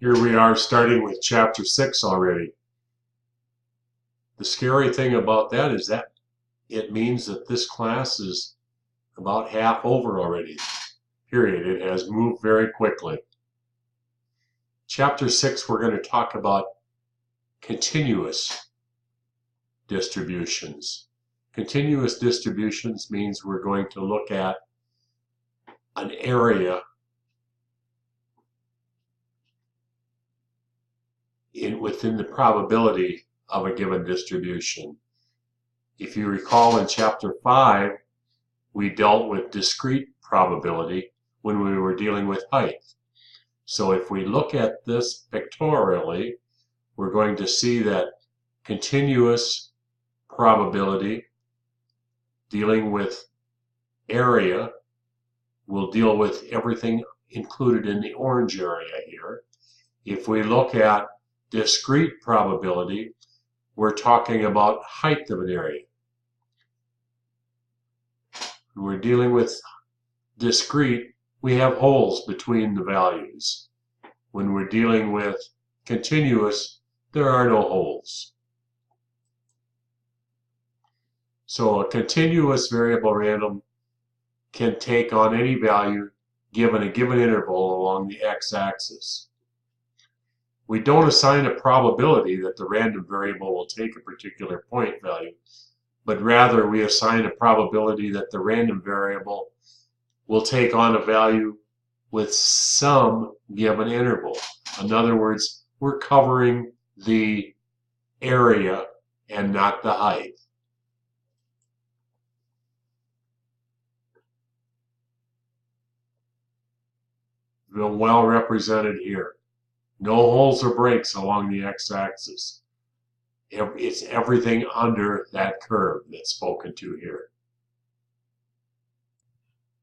Here we are starting with chapter 6 already. The scary thing about that is that it means that this class is about half over already. Period. It has moved very quickly. Chapter 6, we're going to talk about continuous distributions. Continuous distributions means we're going to look at an area within the probability of a given distribution. If you recall, in chapter 5, we dealt with discrete probability when we were dealing with height. So if we look at this pictorially, we're going to see that continuous probability dealing with area will deal with everything included in the orange area here. If we look at discrete probability, we're talking about height of an area. When we're dealing with discrete, we have holes between the values. When we're dealing with continuous, there are no holes. So a continuous variable random can take on any value given a given interval along the x-axis. We don't assign a probability that the random variable will take a particular point value, but rather we assign a probability that the random variable will take on a value with some given interval. In other words, we're covering the area and not the height. Well represented here. No holes or breaks along the x-axis. It's everything under that curve that's spoken to here.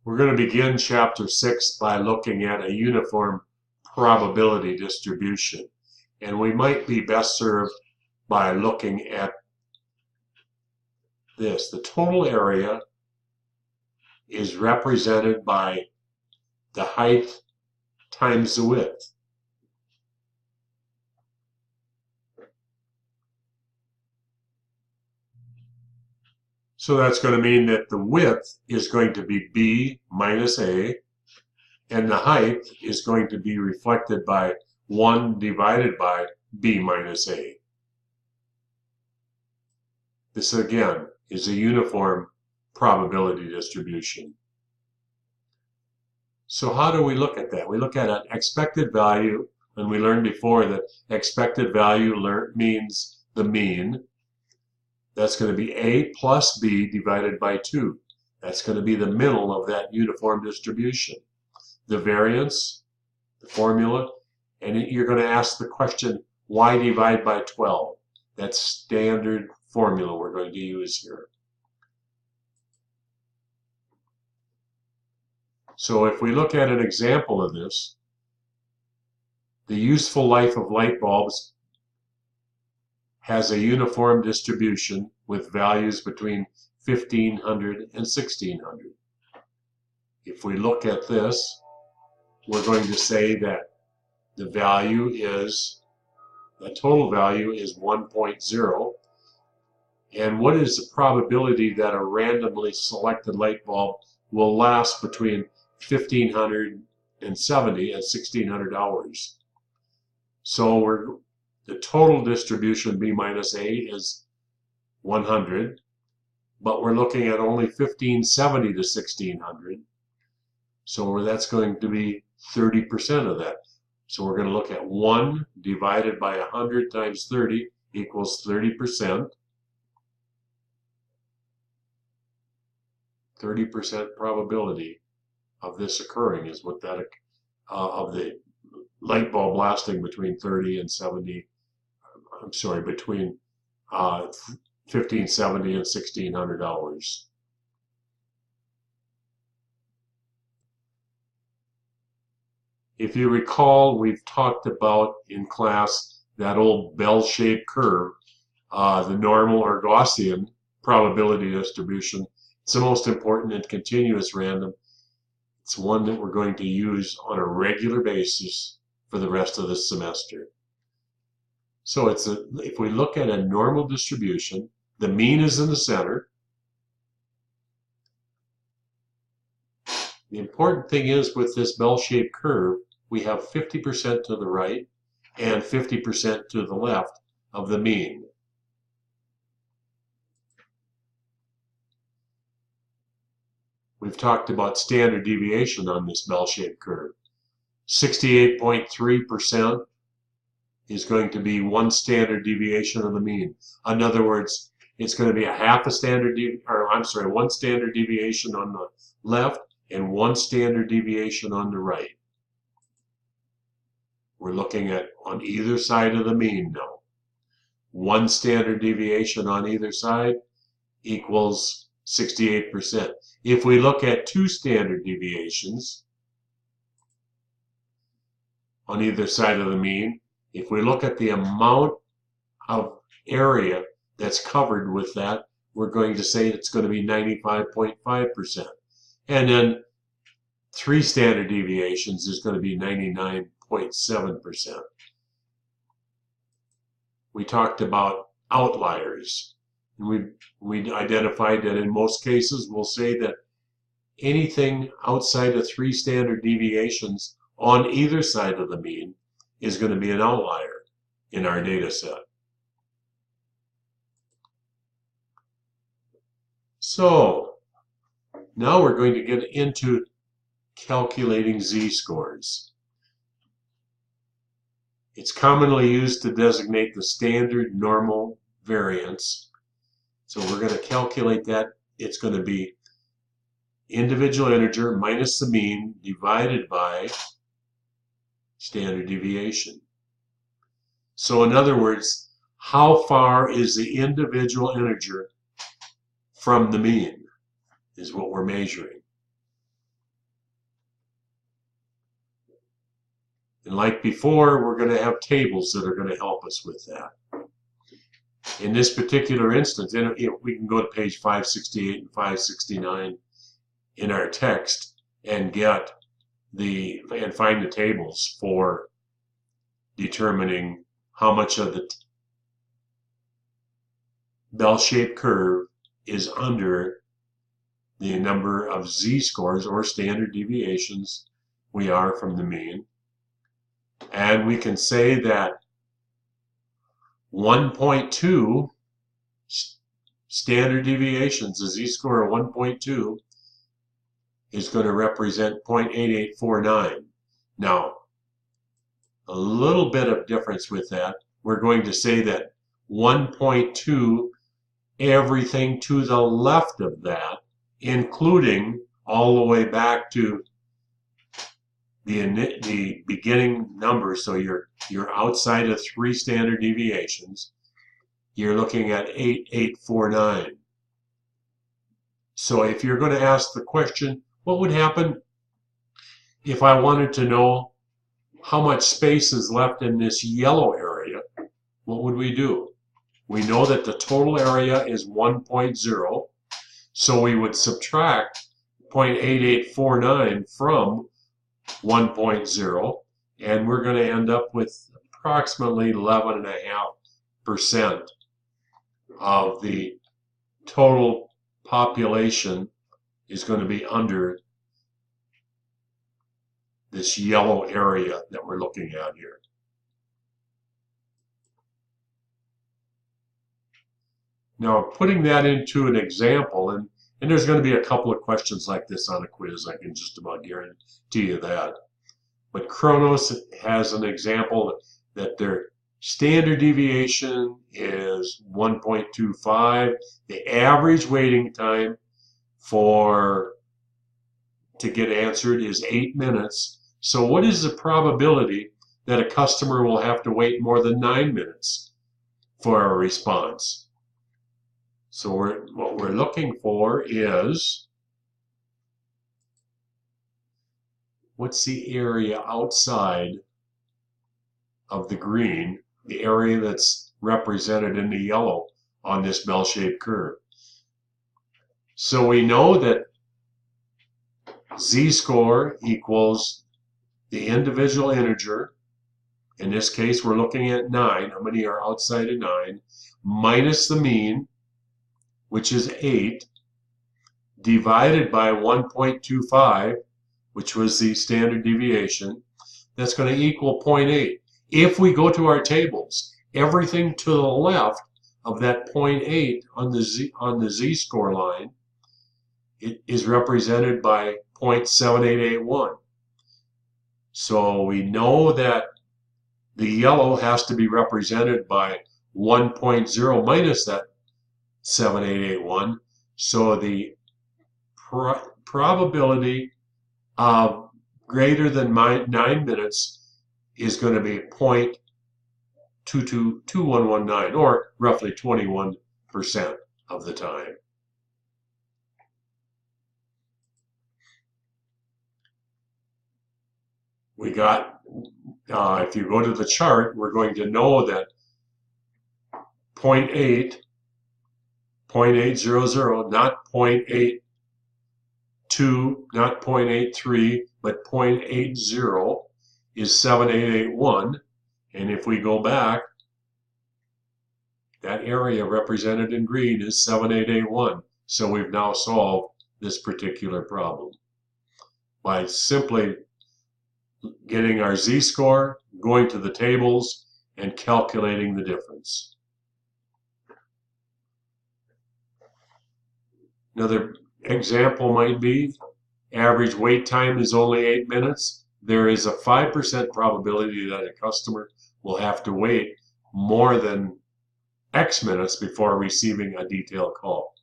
We're going to begin chapter 6 by looking at a uniform probability distribution. And we might be best served by looking at this. The total area is represented by the height times the width. So that's going to mean that the width is going to be b minus a, and the height is going to be reflected by 1 divided by b minus a. This again is a uniform probability distribution. So how do we look at that? We look at an expected value, and we learned before that expected value means the mean. That's going to be a plus b divided by 2. That's going to be the middle of that uniform distribution. The variance, the formula, and you're going to ask the question, why divide by 12? That's standard formula we're going to use here. So if we look at an example of this, the useful life of light bulbs has a uniform distribution with values between 1500 and 1600. If we look at this, we're going to say that the total value is 1.0. And what is the probability that a randomly selected light bulb will last between 1570 and 1600 hours? So the total distribution b minus a is 100, but we're looking at only 1570 to 1600. So that's going to be 30% of that. So we're going to look at 1 divided by 100 times 30 equals 30%. 30% probability of this occurring is what that of the light bulb lasting between 30 and 70. I'm sorry, between 1570 and 1600 hours. If you recall, we've talked about in class that old bell-shaped curve, the normal or Gaussian probability distribution. It's the most important in continuous random. It's one that we're going to use on a regular basis for the rest of the semester. So if we look at a normal distribution, the mean is in the center. The important thing is with this bell-shaped curve, we have 50% to the right and 50% to the left of the mean. We've talked about standard deviation on this bell-shaped curve. 68.3% is going to be one standard deviation of the mean. In other words, it's going to be one standard deviation on the left and one standard deviation on the right. We're looking at on either side of the mean now. One standard deviation on either side equals 68%. If we look at two standard deviations on either side of the mean, if we look at the amount of area that's covered with that, we're going to say it's going to be 95.5%. And then three standard deviations is going to be 99.7%. We talked about outliers. And we identified that in most cases we'll say that anything outside of three standard deviations on either side of the mean is going to be an outlier in our data set. So now we're going to get into calculating z-scores. It's commonly used to designate the standard normal variance. So we're going to calculate that. It's going to be individual integer minus the mean divided by standard deviation. So in other words, how far is the individual integer from the mean is what we're measuring. And like before, we're going to have tables that are going to help us with that. In this particular instance, we can go to page 568 and 569 in our text and find the tables for determining how much of the bell-shaped curve is under the number of z-scores or standard deviations we are from the mean. And we can say that 1.2 standard deviations, a z-score of 1.2 is going to represent 0.8849. Now, a little bit of difference with that. We're going to say that 1.2, everything to the left of that, including all the way back to the beginning number, so you're outside of three standard deviations, you're looking at 8849. So if you're going to ask the question, what would happen if I wanted to know how much space is left in this yellow area? What would we do? We know that the total area is 1.0, so we would subtract 0.8849 from 1.0, and we're going to end up with approximately 11.5% of the total population is going to be under this yellow area that we're looking at here. Now, putting that into an example, and there's going to be a couple of questions like this on a quiz, I can just about guarantee you that. But Kronos has an example that their standard deviation is 1.25. The average waiting time to get answered is 8 minutes. So what is the probability that a customer will have to wait more than 9 minutes for a response? So what we're looking for is, what's the area outside of the green, the area that's represented in the yellow on this bell-shaped curve? So we know that z-score equals the individual integer In this case, we're looking at 9. How many are outside of 9? Minus the mean, which is 8, divided by 1.25, which was the standard deviation. That's going to equal 0.8. If we go to our tables, everything to the left of that 0.8 on the z-score line, it is represented by 0.7881. So we know that the yellow has to be represented by 1.0 minus that 7881. So the probability of greater than 9 minutes is going to be 0.222119, or roughly 21% of the time. We got, if you go to the chart, we're going to know that 0.8, 0.800, not 0.82, not 0.83, but 0.80 is 7881. And if we go back, that area represented in green is 7881. So we've now solved this particular problem by simply getting our z-score, going to the tables, and calculating the difference. Another example might be average wait time is only 8 minutes. There is a 5% probability that a customer will have to wait more than X minutes before receiving a detailed call.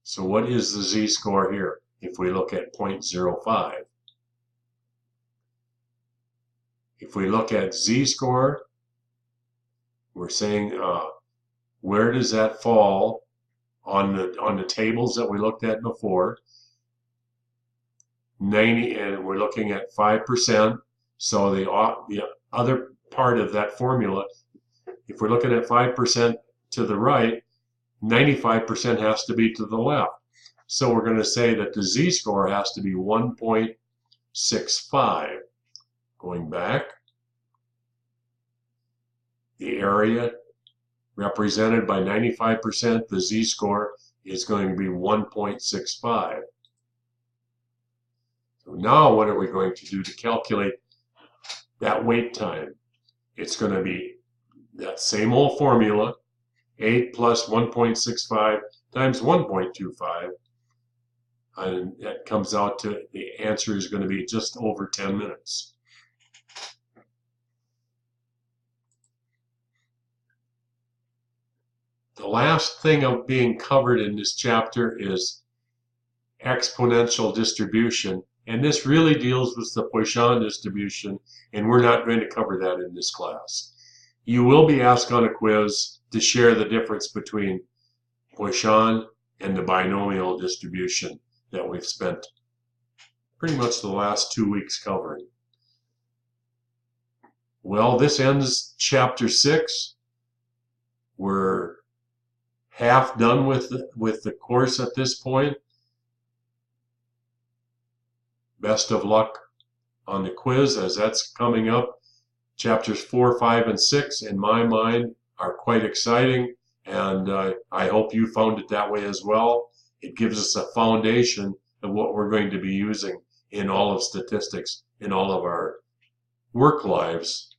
So what is the z-score here if we look at 0.05? If we look at z-score, we're saying where does that fall on the tables that we looked at before? 90, and we're looking at 5%. So the other part of that formula, if we're looking at 5% to the right, 95% has to be to the left. So we're going to say that the z-score has to be 1.65. Going back, the area represented by 95%, the z-score is going to be 1.65. So now what are we going to do to calculate that wait time? It's going to be that same old formula, 8 plus 1.65 times 1.25, and that comes out to, the answer is going to be just over 10 minutes. The last thing of being covered in this chapter is exponential distribution, and this really deals with the Poisson distribution, and we're not going to cover that in this class. You will be asked on a quiz to share the difference between Poisson and the binomial distribution that we've spent pretty much the last 2 weeks covering. Well, this ends chapter 6. We're half done with the course at this point. Best of luck on the quiz as that's coming up. Chapters 4, 5, and 6, in my mind, are quite exciting, and I hope you found it that way as well. It gives us a foundation of what we're going to be using in all of statistics in all of our work lives